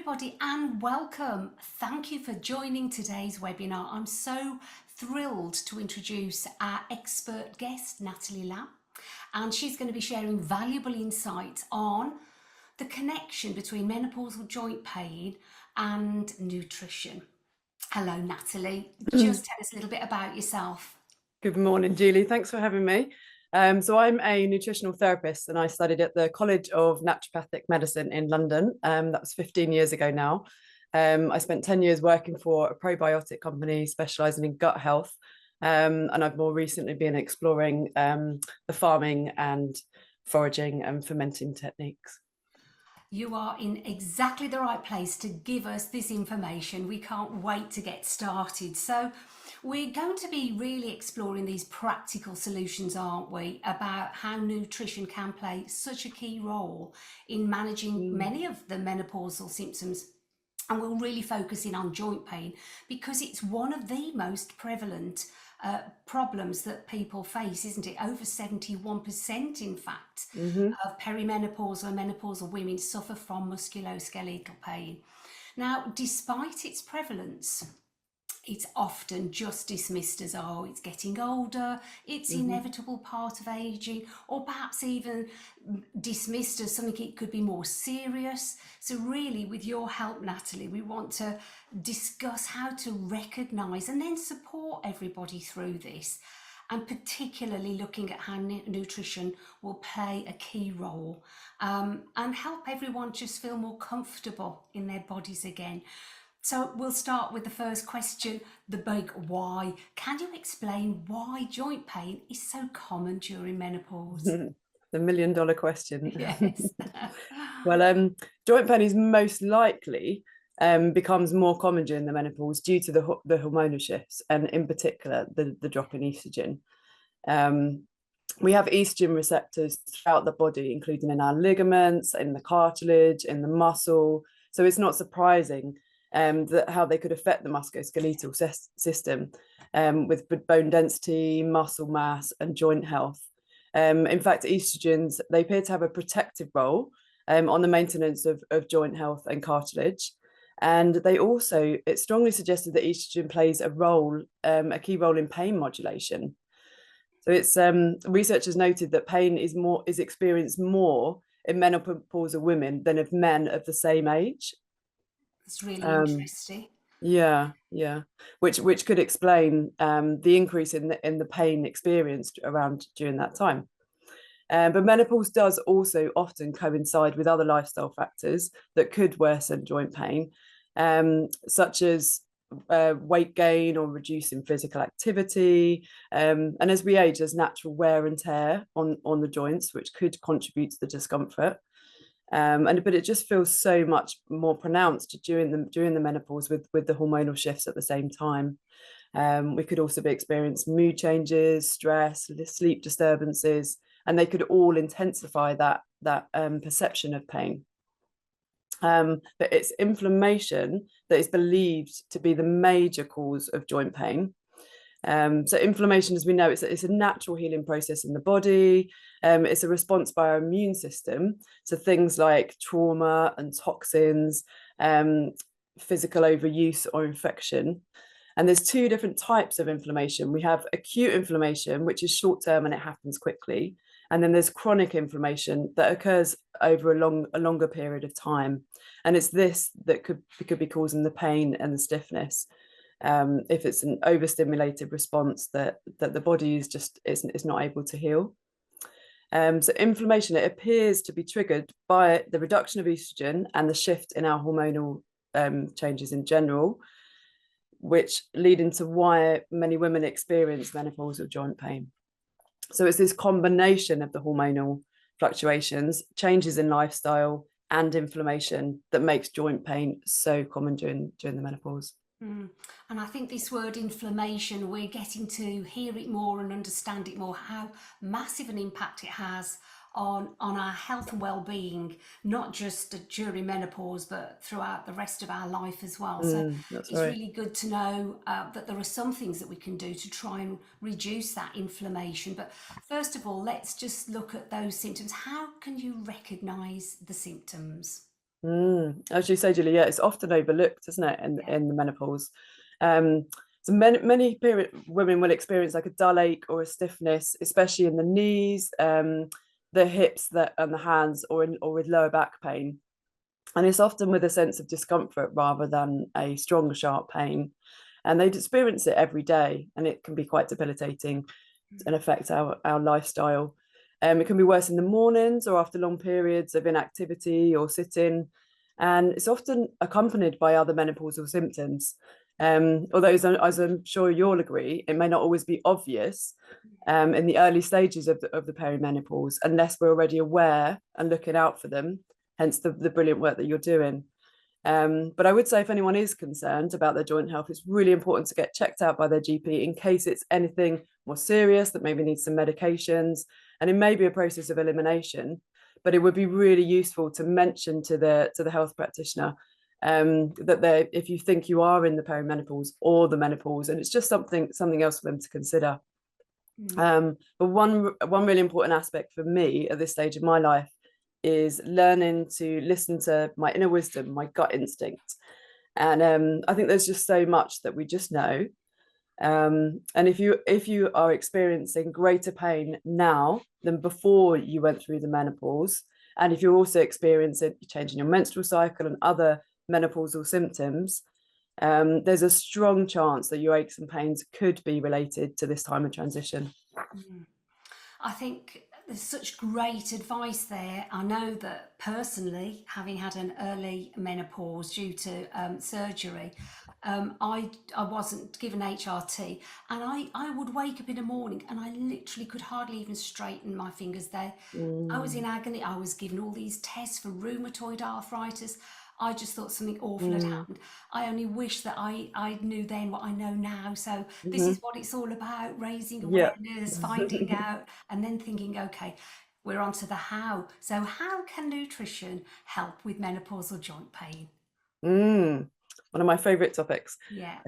everybody, and welcome. Thank you for joining today's webinar. I'm so thrilled to introduce our expert guest, Natalie Lamb, and she's going to be sharing valuable insights on the connection between menopausal joint pain and nutrition. Hello, Natalie. Just tell us a little bit about yourself. Good morning, Julie. Thanks for having me. So I'm a nutritional therapist and I studied at the College of Naturopathic Medicine in London. That was 15 years ago now. I spent 10 years working for a probiotic company specializing in gut health. And I've more recently been exploring the farming and foraging and fermenting techniques. You are in exactly the right place to give us this information. We can't wait to get started. So we're going to be really exploring these practical solutions, aren't we, about how nutrition can play such a key role in managing many of the menopausal symptoms. And we'll really focus in on joint pain because it's one of the most prevalent problems that people face, isn't it? Over 71%, in fact, of perimenopausal and menopausal women suffer from musculoskeletal pain. Now, despite its prevalence, it's often just dismissed as, oh, it's getting older, it's inevitable part of aging, or perhaps even dismissed as something it could be more serious. So really, with your help, Natalie, we want to discuss how to recognise and then support everybody through this, and particularly looking at how nutrition will play a key role and help everyone just feel more comfortable in their bodies again. So we'll start with the first question, the big why. Can you explain why joint pain is so common during menopause? The million-dollar question. Yes. Well, joint pain is most likely becomes more common during the menopause due to the hormonal shifts, and in particular the drop in estrogen. We have estrogen receptors throughout the body, including in our ligaments, in the cartilage, in the muscle. So it's not surprising that how they could affect the musculoskeletal system with bone density, muscle mass, and joint health. In fact, estrogens, they appear to have a protective role on the maintenance of joint health and cartilage. And it's strongly suggested that estrogen plays a key role in pain modulation. So it's researchers noted that pain is experienced more in menopausal women than of men of the same age. It's really interesting. Yeah, which could explain the increase in the pain experienced during that time. But menopause does also often coincide with other lifestyle factors that could worsen joint pain, such as weight gain or reducing physical activity. And as we age, there's natural wear and tear on the joints, which could contribute to the discomfort. But it just feels so much more pronounced during the menopause with the hormonal shifts at the same time. We could also be experiencing mood changes, stress, sleep disturbances, and they could all intensify that perception of pain. But it's inflammation that is believed to be the major cause of joint pain. So inflammation, as we know, it's a natural healing process in the body. It's a response by our immune system to things like trauma and toxins, physical overuse or infection. And there's two different types of inflammation. We have acute inflammation, which is short-term and it happens quickly. And then there's chronic inflammation that occurs over a longer period of time. And it's this that could be causing the pain and the stiffness. If it's an overstimulated response that the body is not able to heal. So inflammation, it appears to be triggered by the reduction of estrogen and the shift in our hormonal changes in general, which lead into why many women experience menopausal joint pain. So it's this combination of the hormonal fluctuations, changes in lifestyle, and inflammation that makes joint pain so common during the menopause. And I think this word inflammation, we're getting to hear it more and understand it more, how massive an impact it has on our health and well-being, not just during menopause, but throughout the rest of our life as well. So it's really good to know that there are some things that we can do to try and reduce that inflammation. But first of all, let's just look at those symptoms. How can you recognise the symptoms? As you say, Julie, yeah, it's often overlooked, isn't it, in the menopause. Um, so many women will experience like a dull ache or a stiffness, especially in the knees, the hips, and the hands, or with lower back pain. And it's often with a sense of discomfort rather than a strong, sharp pain. And they'd experience it every day, and it can be quite debilitating and affect our lifestyle. It can be worse in the mornings or after long periods of inactivity or sitting. And it's often accompanied by other menopausal symptoms. Although, as I'm sure you'll agree, it may not always be obvious in the early stages of the perimenopause, unless we're already aware and looking out for them, hence the brilliant work that you're doing. But I would say if anyone is concerned about their joint health, it's really important to get checked out by their GP in case it's anything more serious that maybe needs some medications, and it may be a process of elimination. But it would be really useful to mention to the health practitioner that if you think you are in the perimenopause or the menopause, and it's just something else for them to consider. But one really important aspect for me at this stage of my life is learning to listen to my inner wisdom, my gut instinct. And I think there's just so much that we just know. And if you are experiencing greater pain now than before you went through the menopause, and if you're also experiencing change in your menstrual cycle and other menopausal symptoms, there's a strong chance that your aches and pains could be related to this time of transition. I think there's such great advice there. I know that personally, having had an early menopause due to surgery, I wasn't given HRT, and I would wake up in the morning and I literally could hardly even straighten my fingers there. I was in agony. I was given all these tests for rheumatoid arthritis. I just thought something awful had happened. I only wish that I knew then what I know now. So this is what it's all about, raising Yeah. awareness, finding out, and then thinking, okay, we're on to the how. So how can nutrition help with menopausal joint pain? One of my favorite topics. Yeah.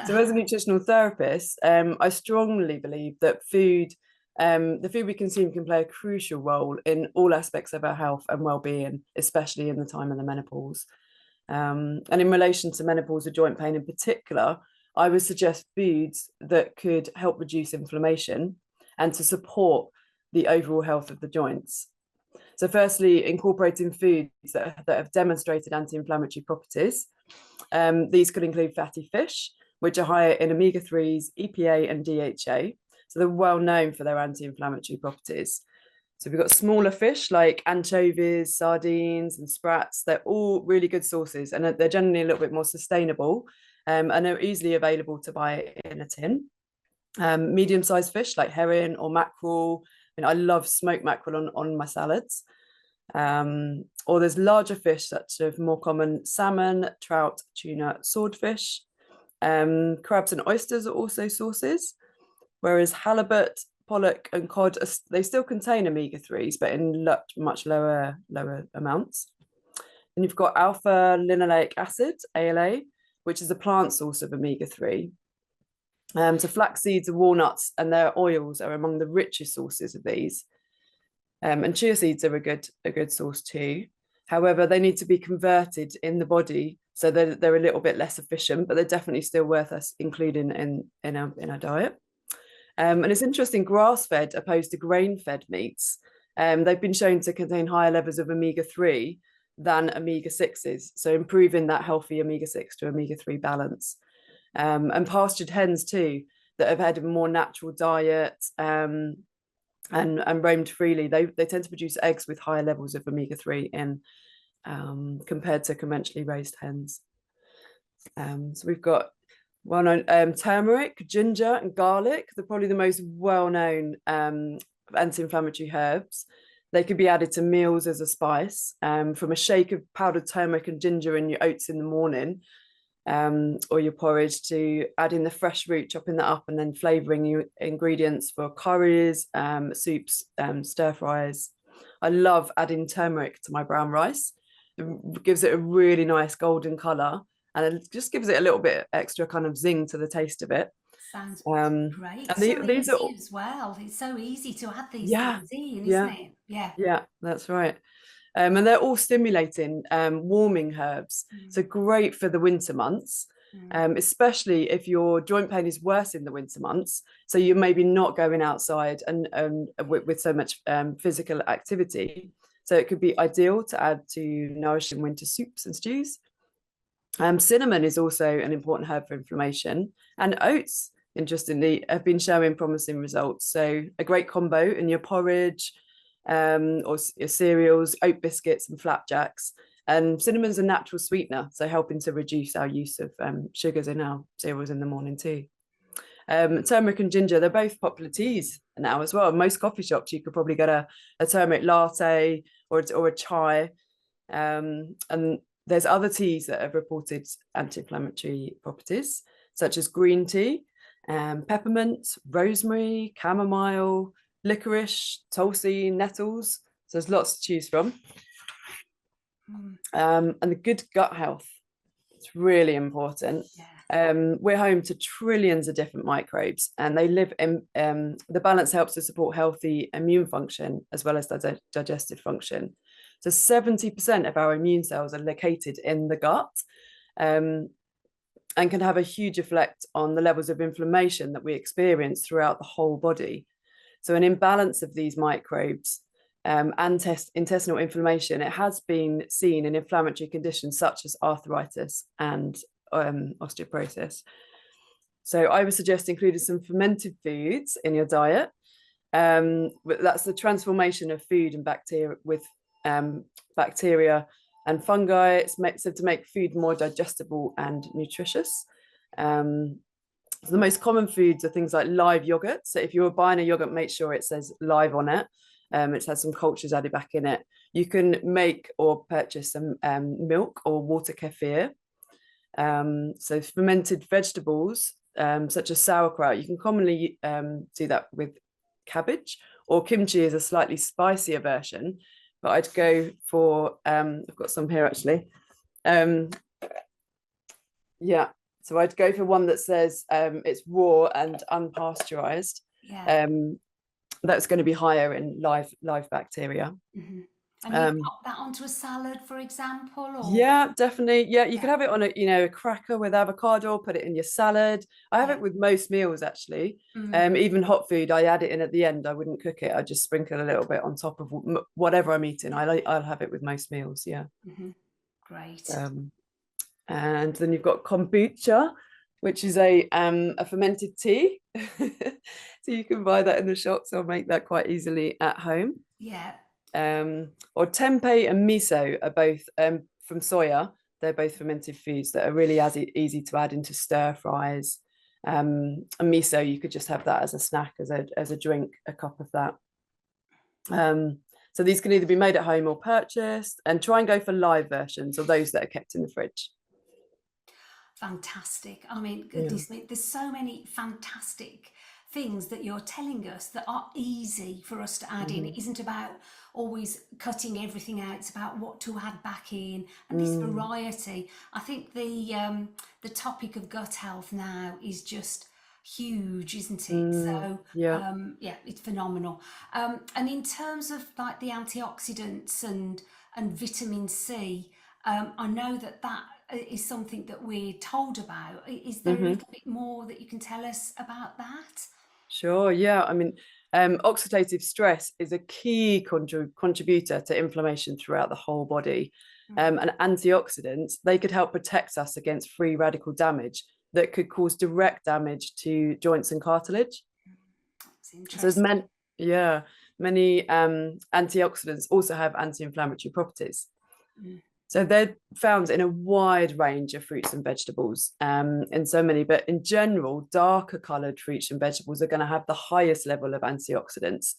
So as a nutritional therapist, I strongly believe that the food we consume can play a crucial role in all aspects of our health and well-being, especially in the time of the menopause. And in relation to menopausal joint pain in particular, I would suggest foods that could help reduce inflammation and to support the overall health of the joints. So firstly, incorporating foods that have demonstrated anti-inflammatory properties. These could include fatty fish, which are higher in omega-3s, EPA and DHA. So they're well known for their anti-inflammatory properties. So we've got smaller fish like anchovies, sardines and sprats. They're all really good sources, and they're generally a little bit more sustainable, and they're easily available to buy in a tin. Medium-sized fish like herring or mackerel. I love smoked mackerel on my salads. Or there's larger fish such as more common salmon, trout, tuna, swordfish. Crabs and oysters are also sources, whereas halibut, pollock and cod, they still contain omega-3s, but in much lower amounts. And you've got alpha linoleic acid, ALA, which is a plant source of omega-3. So flax seeds and walnuts and their oils are among the richest sources of these. And chia seeds are a good source too. However, they need to be converted in the body, so they're a little bit less efficient, but they're definitely still worth us including in our diet. And it's interesting, grass-fed opposed to grain-fed meats, they've been shown to contain higher levels of omega-3 than omega-6s, so improving that healthy omega-6 to omega-3 balance. And pastured hens too, that have had a more natural diet and roamed freely, they tend to produce eggs with higher levels of omega-3 in compared to conventionally raised hens. So we've got well-known turmeric, ginger and garlic. They're probably the most well-known anti-inflammatory herbs. They could be added to meals as a spice, from a shake of powdered turmeric and ginger in your oats in the morning, or your porridge, to adding the fresh root, chopping that up and then flavouring your ingredients for curries, soups, stir fries. I love adding turmeric to my brown rice. It gives it a really nice golden colour, and it just gives it a little bit extra kind of zing to the taste of it. Sounds great. And So these are easy as well. It's so easy to add these yeah, things in, isn't yeah, it? Yeah. yeah, that's right. And they're all stimulating, warming herbs. So great for the winter months, especially if your joint pain is worse in the winter months. So you're maybe not going outside and with so much physical activity. So it could be ideal to add to nourishing winter soups and stews. Cinnamon is also an important herb for inflammation, and oats, interestingly, have been showing promising results. So a great combo in your porridge, or your cereals, oat biscuits and flapjacks. And cinnamon's a natural sweetener, so helping to reduce our use of sugars in our cereals in the morning too. Turmeric and ginger, they're both popular teas now as well. In most coffee shops, you could probably get a turmeric latte or a chai. And there's other teas that have reported anti-inflammatory properties, such as green tea, peppermint, rosemary, chamomile, licorice, tulsi, nettles. So there's lots to choose from. And the good gut health, it's really important. We're home to trillions of different microbes, and they live in the balance helps to support healthy immune function as well as digestive function. So 70% of our immune cells are located in the gut, and can have a huge effect on the levels of inflammation that we experience throughout the whole body. So an imbalance of these microbes and intestinal inflammation, it has been seen in inflammatory conditions such as arthritis and osteoporosis. So I would suggest including some fermented foods in your diet. That's the transformation of food and bacteria with bacteria and fungi. It's said to make food more digestible and nutritious. So the most common foods are things like live yogurt. So if you're buying a yogurt, make sure it says live on it. It has some cultures added back in it. You can make or purchase some milk or water kefir. So fermented vegetables, such as sauerkraut, you can commonly do that with cabbage, or kimchi is a slightly spicier version, but I'd go for, I've got some here actually. Yeah, so I'd go for one that says it's raw and unpasteurized. That's going to be higher in live bacteria. And you pop that onto a salad, for example? Or... Yeah, definitely. Yeah, you could have it on a cracker with avocado, put it in your salad. I have it with most meals, actually. Even hot food, I add it in at the end. I wouldn't cook it. I just sprinkle a little bit on top of whatever I'm eating. I'll have it with most meals, yeah. Great. And then you've got kombucha, which is a fermented tea. So you can buy that in the shops or make that quite easily at home. Yeah. Or tempeh and miso are both from soya. They're both fermented foods that are really easy to add into stir fries. And miso, you could just have that as a snack, as a drink, a cup of that. So these can either be made at home or purchased, and try and go for live versions or those that are kept in the fridge. Fantastic. I mean, goodness me, there's so many fantastic things that you're telling us that are easy for us to add in. It isn't about always cutting everything out. It's about what to add back in, and this variety. I think the topic of gut health now is just huge, isn't it? So yeah, it's phenomenal. And in terms of like the antioxidants and vitamin C, I know that is something that we're told about. Is there a little bit more that you can tell us about that? Sure, yeah. I mean, oxidative stress is a key contributor to inflammation throughout the whole body. And antioxidants, they could help protect us against free radical damage that could cause direct damage to joints and cartilage. So there's many antioxidants also have anti-inflammatory properties. So they're found in a wide range of fruits and vegetables, in so many, but in general, darker coloured fruits and vegetables are going to have the highest level of antioxidants.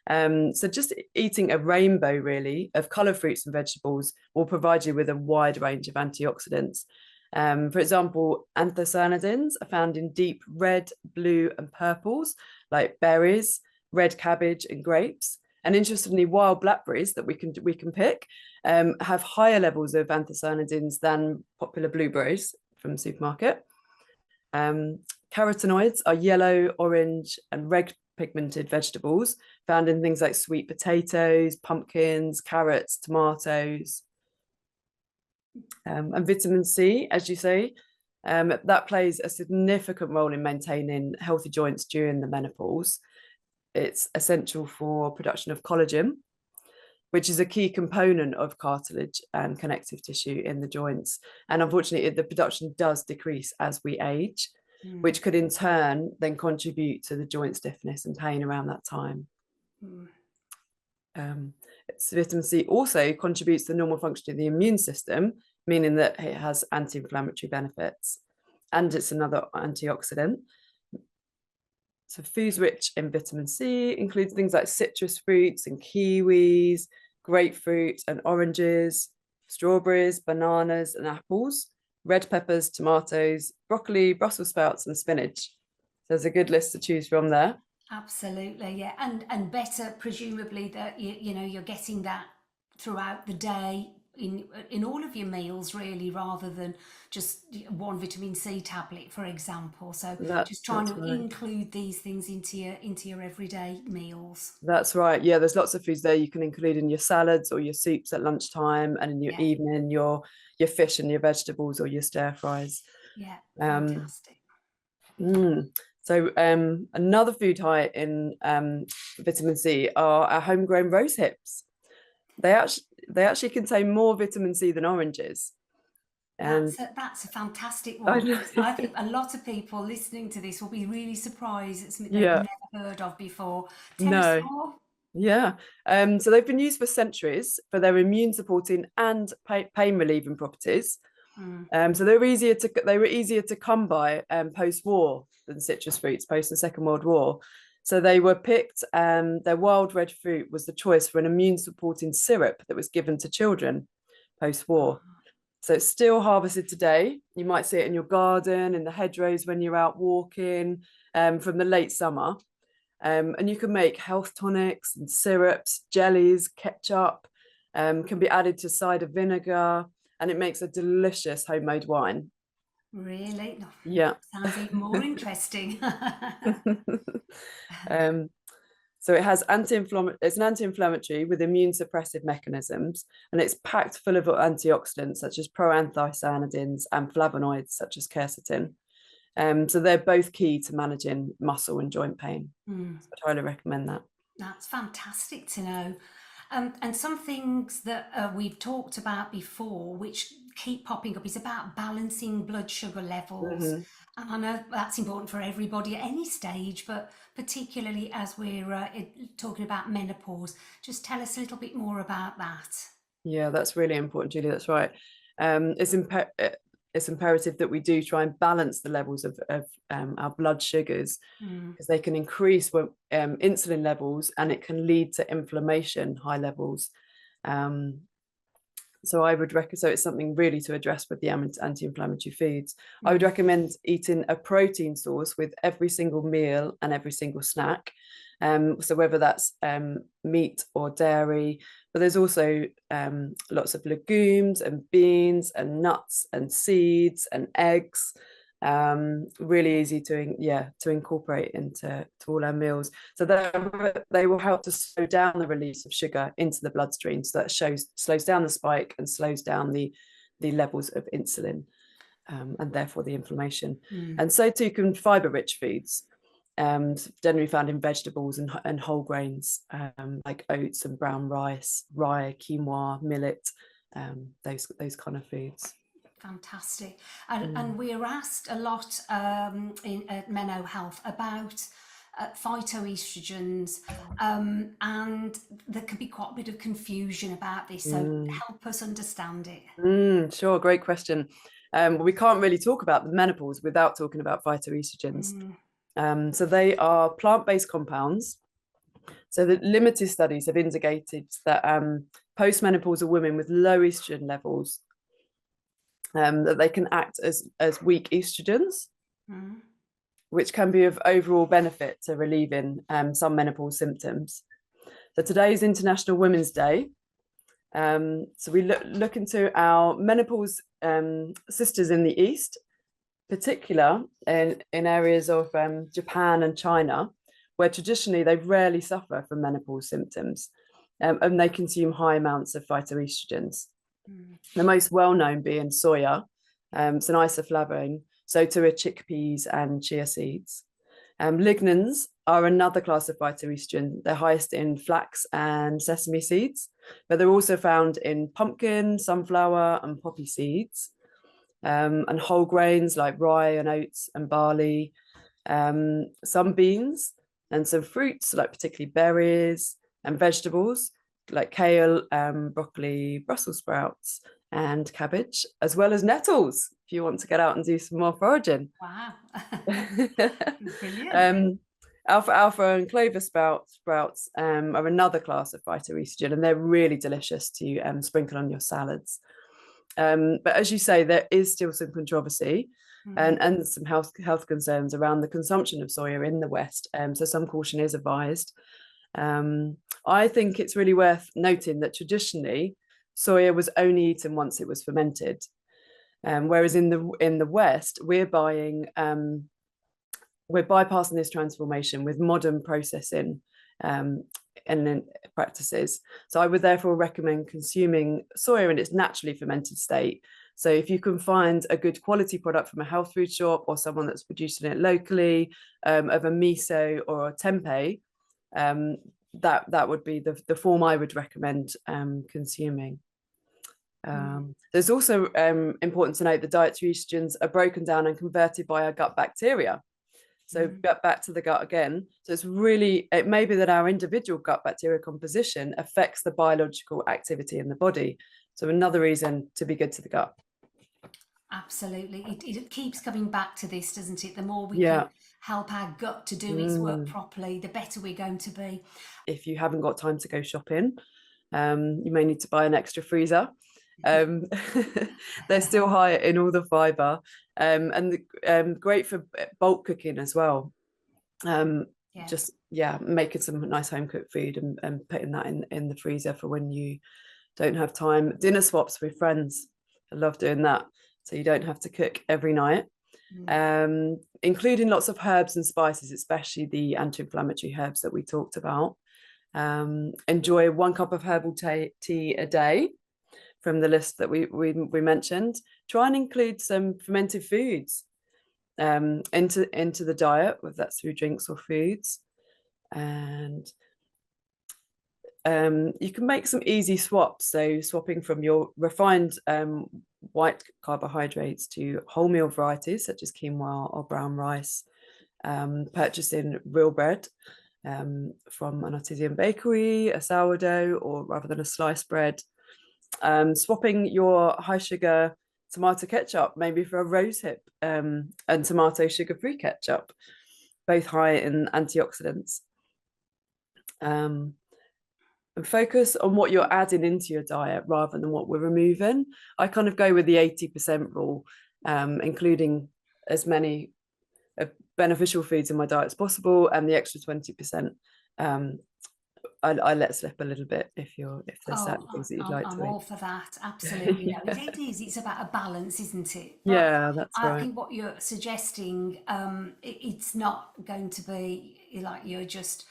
So just eating a rainbow, really, of coloured fruits and vegetables will provide you with a wide range of antioxidants. For example, anthocyanidins are found in deep red, blue, and purples, like berries, red cabbage, and grapes. And interestingly, wild blackberries that we can pick have higher levels of anthocyanidins than popular blueberries from the supermarket. Carotenoids are yellow, orange, and red pigmented vegetables found in things like sweet potatoes, pumpkins, carrots, tomatoes. And vitamin C, as you say, that plays a significant role in maintaining healthy joints during the menopause. It's essential for production of collagen, which is a key component of cartilage and connective tissue in the joints. And unfortunately, the production does decrease as we age, which could in turn then contribute to the joint stiffness and pain around that time. Vitamin C also contributes to the normal function of the immune system, meaning that it has anti-inflammatory benefits, and it's another antioxidant. So foods rich in vitamin C include things like citrus fruits and kiwis, grapefruit and oranges, strawberries, bananas and apples, red peppers, tomatoes, broccoli, Brussels sprouts and spinach. So there's a good list to choose from there. Absolutely, yeah, and better presumably that you know you're getting that throughout the day in all of your meals really, rather than just one vitamin C tablet, for example. So just trying That's to right. include these things into your everyday meals. That's right. Yeah, there's lots of foods there you can include in your salads or your soups at lunchtime, and in your Yeah, evening your fish and your vegetables or your stir fries. yeah, Um, fantastic. So another food high in vitamin C are our homegrown rose hips. They actually contain more vitamin C than oranges. And That's a fantastic I one, know. because I think a lot of people listening to this will be really surprised. It's something they've Yeah, never heard of before. Tell us no. more. Yeah. So they've been used for centuries for their immune supporting and pain relieving properties. Mm. So they were easier to come by post-war than citrus fruits post the Second World War. So they were picked. Their wild red fruit was the choice for an immune supporting syrup that was given to children post-war. So it's still harvested today. You might see it in your garden, in the hedgerows when you're out walking, from the late summer. And you can make health tonics and syrups, jellies, ketchup, can be added to cider vinegar, and it makes a delicious homemade wine. Really? No, Yeah. sounds even more interesting. um, so it's an anti-inflammatory with immune suppressive mechanisms, and it's packed full of antioxidants such as proanthocyanidins and flavonoids such as quercetin. So they're both key to managing muscle and joint pain. So I'd highly recommend that. That's fantastic to know. And some things that we've talked about before, which keep popping up, is about balancing blood sugar levels. Mhm. And I know that's important for everybody at any stage, but particularly as we're talking about menopause. Just tell us a little bit more about that. Yeah, that's really important, Julie. That's right. It's imperative that we do try and balance the levels of our blood sugars, because they can increase when, insulin levels, and it can lead to inflammation, high levels. So I would recommend, so it's something really to address with the anti-inflammatory foods. I would recommend eating a protein source with every single meal and every single snack. So whether that's meat or dairy, but there's also lots of legumes and beans and nuts and seeds and eggs. Really easy to incorporate into all our meals. So they will help to slow down the release of sugar into the bloodstream, so that slows down the spike and slows down the levels of insulin, and therefore the inflammation. And so too can fiber-rich foods, generally found in vegetables and whole grains, like oats and brown rice, rye, quinoa, millet, those kind of foods. Fantastic. And we're asked a lot at Menno Health about phytoestrogens, and there can be quite a bit of confusion about this. So help us understand it. Sure, great question. We can't really talk about the menopause without talking about phytoestrogens. So they are plant-based compounds. So the limited studies have indicated that postmenopausal women with low estrogen levels, that they can act as weak estrogens, which can be of overall benefit to relieving some menopause symptoms. So today is International Women's Day. So we look into our menopause sisters in the East, particular in areas of Japan and China, where traditionally they rarely suffer from menopause symptoms, and they consume high amounts of phytoestrogens. The most well-known being soya, it's an isoflavone, so too are chickpeas and chia seeds. Lignans are another class of phytoestrogen. They're highest in flax and sesame seeds, but they're also found in pumpkin, sunflower, and poppy seeds, and whole grains like rye and oats and barley, some beans, and some fruits like particularly berries, and vegetables like kale, broccoli, Brussels sprouts, and cabbage, as well as nettles if you want to get out and do some more foraging. Wow. Brilliant. Alfalfa and clover sprouts are another class of phytoestrogen, and they're really delicious to sprinkle on your salads. But as you say, there is still some controversy and some health concerns around the consumption of soya in the West. So some caution is advised. I think it's really worth noting that traditionally soya was only eaten once it was fermented, whereas in the West we're bypassing this transformation with modern processing and practices. So I would therefore recommend consuming soya in its naturally fermented state. So if you can find a good quality product from a health food shop or someone that's producing it locally, of a miso or a tempeh, that would be the form I would recommend consuming. There's also important to note that dietary estrogens are broken down and converted by our gut bacteria. So back to the gut again. So it may be that our individual gut bacteria composition affects the biological activity in the body. So another reason to be good to the gut. Absolutely. It keeps coming back to this, doesn't it? The more we Yeah. can help our gut to do its work properly, the better we're going to be. If you haven't got time to go shopping, you may need to buy an extra freezer. They're still high in all the fiber, and great for bulk cooking as well. Making some nice home cooked food and putting that in the freezer for when you don't have time. Dinner swaps with friends, I love doing that, so you don't have to cook every night. Including lots of herbs and spices, especially the anti-inflammatory herbs that we talked about. Enjoy 1 cup of herbal tea a day from the list that we mentioned. Try and include some fermented foods into the diet, whether that's through drinks or foods. And you can make some easy swaps, so swapping from your refined white carbohydrates to wholemeal varieties such as quinoa or brown rice, purchasing real bread from an artisan bakery, a sourdough, or rather than a sliced bread, swapping your high sugar tomato ketchup maybe for a rosehip and tomato sugar-free ketchup, both high in antioxidants. And focus on what you're adding into your diet rather than what we're removing. I kind of go with the 80% rule, including as many beneficial foods in my diet as possible, and the extra 20% I let slip a little bit if there's certain things that you'd like I'm to all eat. for that. Absolutely. No, it is. It's about a balance, isn't it? But Yeah, that's I right. think what you're suggesting, it's not going to be like you're just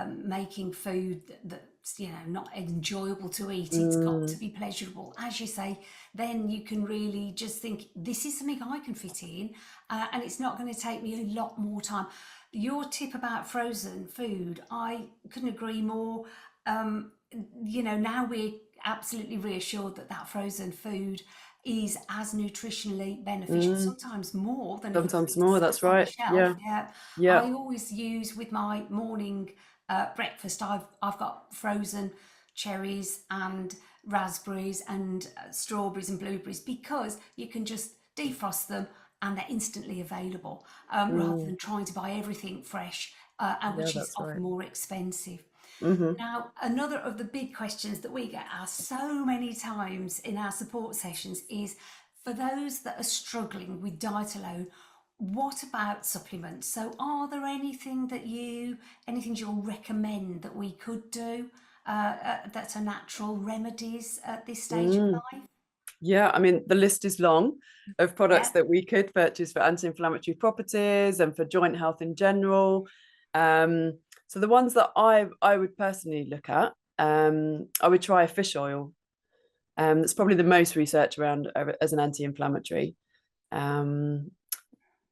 making food that's not enjoyable to eat. It's got to be pleasurable, as you say. Then you can really just think, this is something I can fit in, and it's not going to take me a lot more time. Your tip about frozen food, I couldn't agree more. Now we're absolutely reassured that frozen food is as nutritionally beneficial, sometimes more than if it's Sometimes just more, sat that's on the right. shelf. Yeah. Yeah, Yeah. I always use with my morning breakfast. I've got frozen cherries and raspberries and strawberries and blueberries, because you can just defrost them and they're instantly available, rather than trying to buy everything fresh, and Yeah, which is that's often right. more expensive. Mm-hmm. Now, another of the big questions that we get asked so many times in our support sessions is, for those that are struggling with diet alone, what about supplements? So are there anything you'll recommend that we could do, that are natural remedies at this stage of life? Yeah, I mean, the list is long of products Yeah. that we could purchase for anti-inflammatory properties and for joint health in general. So the ones that I would personally look at, I would try fish oil. That's probably the most research around as an anti-inflammatory.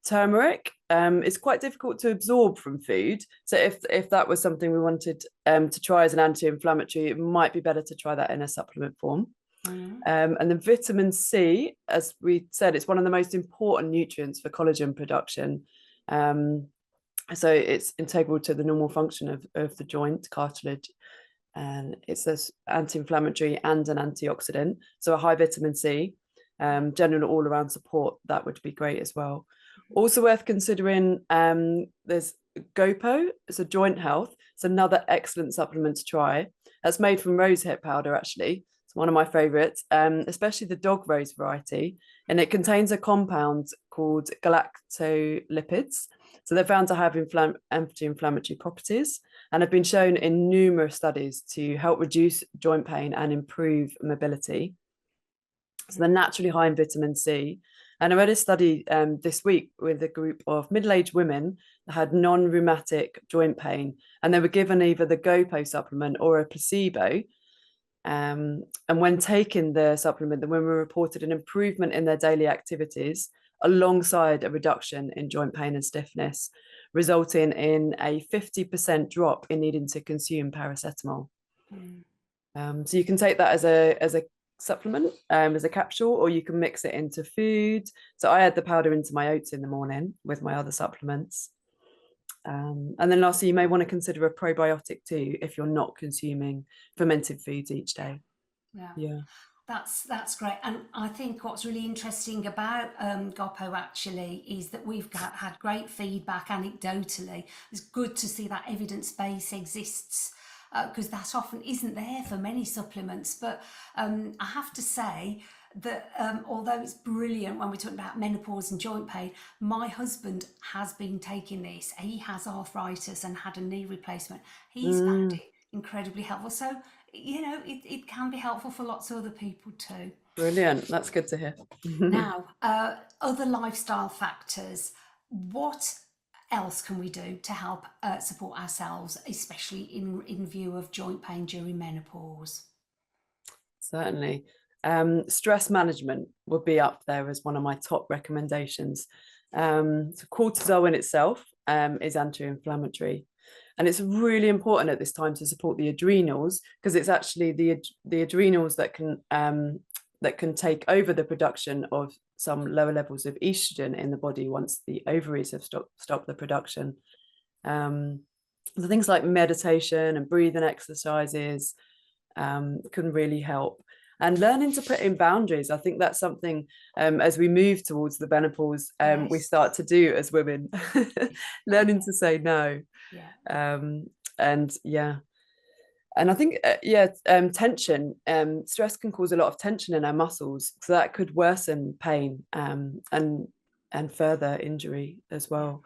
Turmeric is quite difficult to absorb from food. So if that was something we wanted to try as an anti-inflammatory, it might be better to try that in a supplement form. And then vitamin C, as we said, it's one of the most important nutrients for collagen production. So it's integral to the normal function of the joint cartilage. And it's an anti-inflammatory and an antioxidant. So a high vitamin C, general all-around support, that would be great as well. Also worth considering, there's Gopo, it's a joint health. It's another excellent supplement to try. That's made from rosehip powder, actually. It's one of my favorites, especially the dog rose variety. And it contains a compound called galactolipids. So they're found to have anti-inflammatory properties and have been shown in numerous studies to help reduce joint pain and improve mobility. So they're naturally high in vitamin C. And I read a study this week with a group of middle-aged women that had non-rheumatic joint pain, and they were given either the Gopo supplement or a placebo. And when taking the supplement, the women reported an improvement in their daily activities alongside a reduction in joint pain and stiffness, resulting in a 50% drop in needing to consume paracetamol. So you can take that as a supplement, as a capsule, or you can mix it into food. So I add the powder into my oats in the morning with my other supplements. And then lastly, you may want to consider a probiotic too if you're not consuming fermented foods each day. Yeah. That's great. And I think what's really interesting about Gopo actually is that we've had great feedback anecdotally. It's good to see that evidence base exists, because that often isn't there for many supplements. But I have to say that although it's brilliant when we're talking about menopause and joint pain, my husband has been taking this. He has arthritis and had a knee replacement. He's found it incredibly helpful. So, it can be helpful for lots of other people too. Brilliant. That's good to hear. Now, other lifestyle factors. What else can we do to help support ourselves, especially in view of joint pain during menopause? Certainly. Stress management would be up there as one of my top recommendations. So cortisol in itself is anti-inflammatory. And it's really important at this time to support the adrenals, because it's actually the adrenals that can take over the production of some lower levels of estrogen in the body once the ovaries have stopped the production. So things like meditation and breathing exercises can really help. And learning to put in boundaries, I think that's something as we move towards the menopause, we start to do as women, learning to say no. And I think tension, stress can cause a lot of tension in our muscles, so that could worsen pain and further injury as well.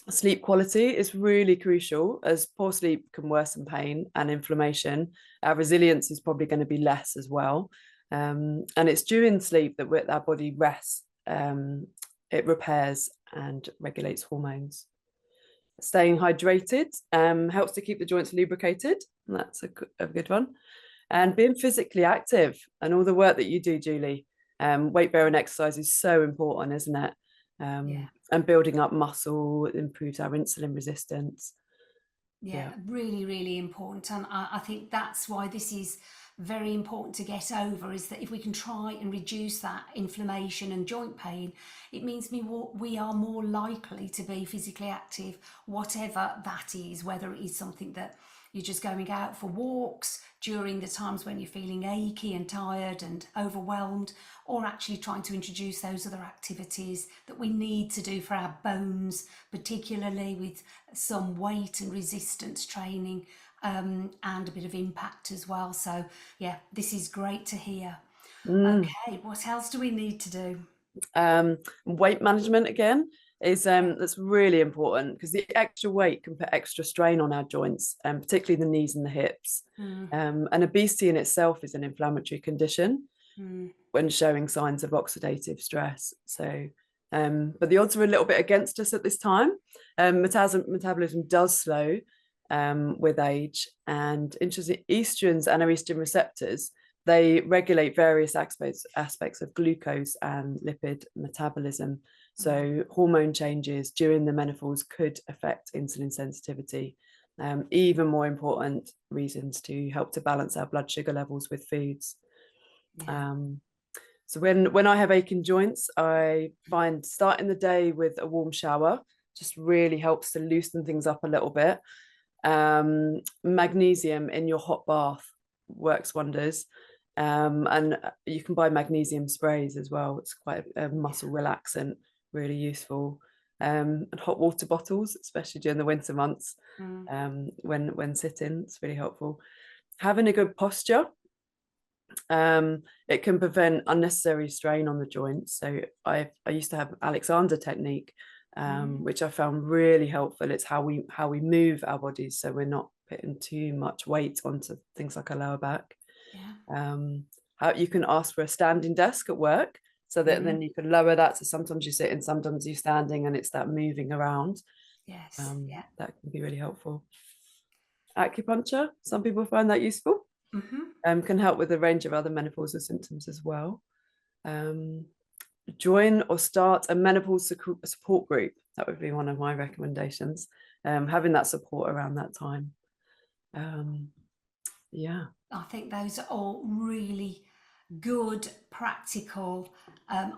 Sleep quality is really crucial, as poor sleep can worsen pain and inflammation. Our resilience is probably going to be less as well. And it's during sleep that our body rests, it repairs and regulates hormones. Staying hydrated helps to keep the joints lubricated. And that's a good one. And being physically active, and all the work that you do, Julie, weight bearing exercise is so important, isn't it? And building up muscle improves our insulin resistance. Really, really important. And I think that's why this is very important to get over, is that if we can try and reduce that inflammation and joint pain, it means we are more likely to be physically active, whatever that is, whether it is something that you're just going out for walks during the times when you're feeling achy and tired and overwhelmed, or actually trying to introduce those other activities that we need to do for our bones, particularly with some weight and resistance training, and a bit of impact as well. So this is great to hear. Okay, what else do we need to do? Weight management again is that's really important, because the extra weight can put extra strain on our joints, and particularly the knees and the hips. And obesity in itself is an inflammatory condition when showing signs of oxidative stress. So But the odds are a little bit against us at this time. Metabolism does slow with age, and interesting, estrogens and our estrogen receptors, they regulate various aspects of glucose and lipid metabolism. So hormone changes during the menopause could affect insulin sensitivity. Even more important reasons to help to balance our blood sugar levels with foods. Yeah. So when I have aching joints, I find starting the day with a warm shower just really helps to loosen things up a little bit. Magnesium in your hot bath works wonders. And you can buy magnesium sprays as well. It's quite a muscle relaxant, really useful. And hot water bottles, especially during the winter months, when sitting, it's really helpful. Having a good posture, it can prevent unnecessary strain on the joints. So I used to have Alexander technique, which I found really helpful. It's how we move our bodies, so we're not putting too much weight onto things like a lower back. How you can ask for a standing desk at work, so that then you can lower that. So sometimes you sit and sometimes you're standing, and it's that moving around. Yes. That can be really helpful. Acupuncture, some people find that useful. Can help with a range of other menopausal symptoms as well. Join or start a menopause support group. That would be one of my recommendations. Having that support around that time. Yeah. I think those are all really good, practical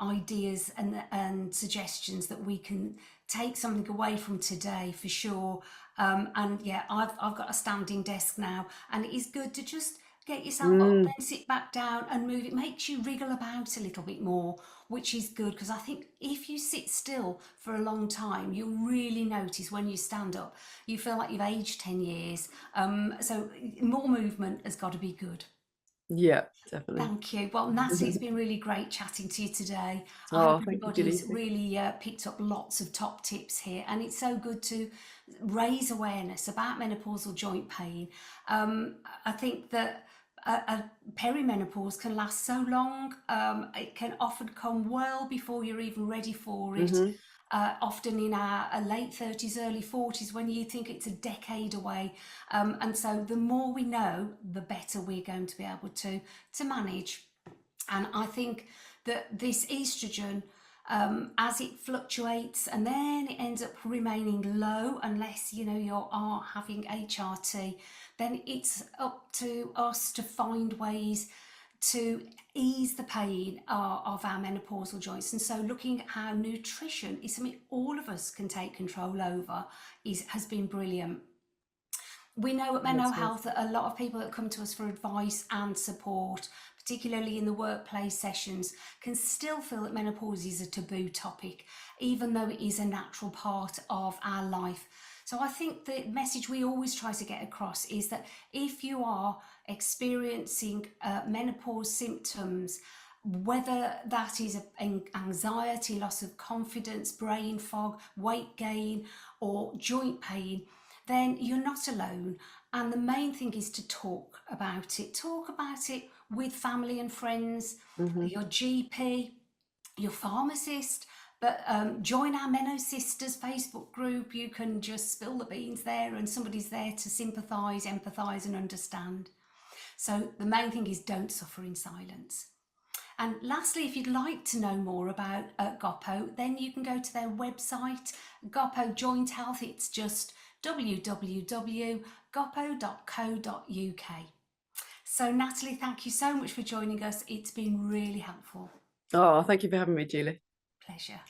ideas and suggestions that we can take something away from today for sure. And yeah, I've got a standing desk now, and it is good to just get yourself up, then sit back down and move. It makes you wriggle about a little bit more, which is good, because I think if you sit still for a long time, you'll really notice when you stand up, you feel like you've aged 10 years. So more movement has got to be good. Yeah, definitely. Thank you. Well, Natalie, it's been really great chatting to you today. I hope Oh, thank you, everybody's Julie. really picked up lots of top tips here, and it's so good to raise awareness about menopausal joint pain. I think that a perimenopause can last so long. It can often come well before you're even ready for it. Often in our late 30s, early 40s, when you think it's a decade away. And so the more we know, the better we're going to be able to manage. And I think that this estrogen, as it fluctuates and then it ends up remaining low, unless you know you are having HRT, then it's up to us to find ways to ease the pain of our menopausal joints. And so looking at how nutrition is something all of us can take control over has been brilliant. We know at Menno Health that a lot of people that come to us for advice and support, particularly in the workplace sessions, can still feel that menopause is a taboo topic, even though it is a natural part of our life. So I think the message we always try to get across is that if you are experiencing menopause symptoms, whether that is anxiety, loss of confidence, brain fog, weight gain, or joint pain, then you're not alone. And the main thing is to talk about it. Talk about it with family and friends, your GP, your pharmacist, but join our Menno Sisters Facebook group. You can just spill the beans there and somebody's there to sympathise, empathise and understand. So the main thing is don't suffer in silence. And lastly, if you'd like to know more about GOPO, then you can go to their website, GOPO Joint Health. It's just www.gopo.co.uk. So Natalie, thank you so much for joining us. It's been really helpful. Oh, thank you for having me, Julie. Pleasure.